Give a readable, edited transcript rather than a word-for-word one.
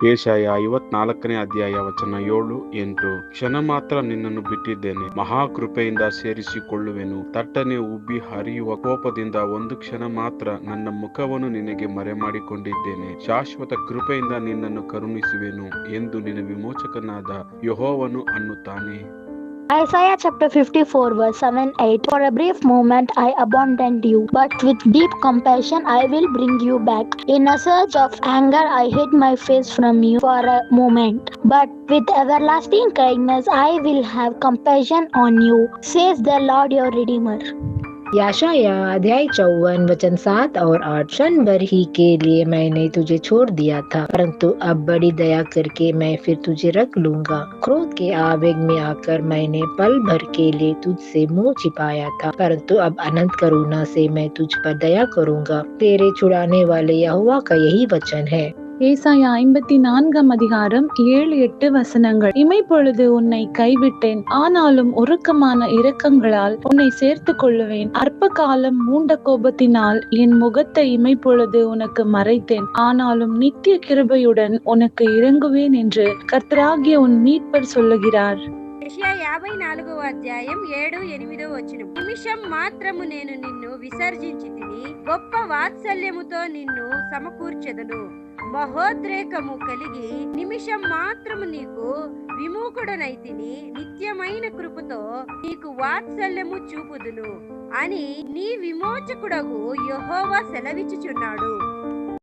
ಯೆಶಾಯ 54ನೇ ಅಧ್ಯಾಯ ವಚನ 7-8. ಕ್ಷಣ ಮಾತ್ರ ನಿನ್ನನ್ನು ಬಿಟ್ಟಿದ್ದೇನೆ, ಮಹಾಕೃಪೆಯಿಂದ ಸೇರಿಸಿಕೊಳ್ಳುವೆನು. ತಟ್ಟನೆ ಉಬ್ಬಿ ಹರಿಯುವ ಕೋಪದಿಂದ ಒಂದು ಕ್ಷಣ ಮಾತ್ರ ನನ್ನ ಮುಖವನ್ನು ನಿನಗೆ ಮರೆಮಾಡಿಕೊಂಡಿದ್ದೇನೆ. ಶಾಶ್ವತ ಕೃಪೆಯಿಂದ ನಿನ್ನನ್ನು ಕರುಣಿಸುವೆನು ಎಂದು ನಿನ್ನ ವಿಮೋಚಕನಾದ ಯೆಹೋವನು ಅನ್ನುತ್ತಾನೆ. Isaiah chapter 54 verse 7-8. For a brief moment I abandoned you, but with deep compassion I will bring you back. In a surge of anger I hid my face from you for a moment, but with everlasting kindness I will have compassion on you, says the Lord your Redeemer. यशायाह अध्याय 54 वचन 7 और 8. क्षण भर ही के लिए मैंने तुझे छोड़ दिया था, परंतु अब बड़ी दया करके मैं फिर तुझे रख लूंगा। क्रोध के आवेग में आकर मैंने पल भर के लिए तुझसे मुंह छिपाया था, परंतु अब अनंत करुणा से मैं तुझ पर दया करूंगा। तेरे छुड़ाने वाले यहोवा का यही वचन है। ஏசாயா 54 அதிகாரம் 7-8 வசனங்கள். இமைப்பொழுது உன்னை கைவிட்டேன், ஆனாலும் உருக்கமான இரக்கங்களால் உன்னை சேர்த்து கொள்ளுவேன். அற்ப காலம் மூண்ட கோபத்தினால் என் முகத்தை இமைப்பொழுது உனக்கு மறைத்தேன், ஆனாலும் நித்திய கிருபையுடன் உனக்கு இறங்குவேன் என்று கர்த்தராகிய உன் மீட்பர் சொல்லுகிறார். యెషయా 54వ అధ్యాయం 7-8 వచనం. నిమిషం మాత్రము నేను నిన్ను విసర్జించితిని, గొప్ప వాత్సల్యముతో నిన్ను సమకూర్చెదను. మహోద్రేకము కలిగి నిమిషం మాత్రము నీకు విముఖుడనైతిని, నిత్యమైన కృపతో నీకు వాత్సల్యము చూపుదును అని నీ విమోచకుడగు యెహోవా సెలవిచ్చుచున్నాడు.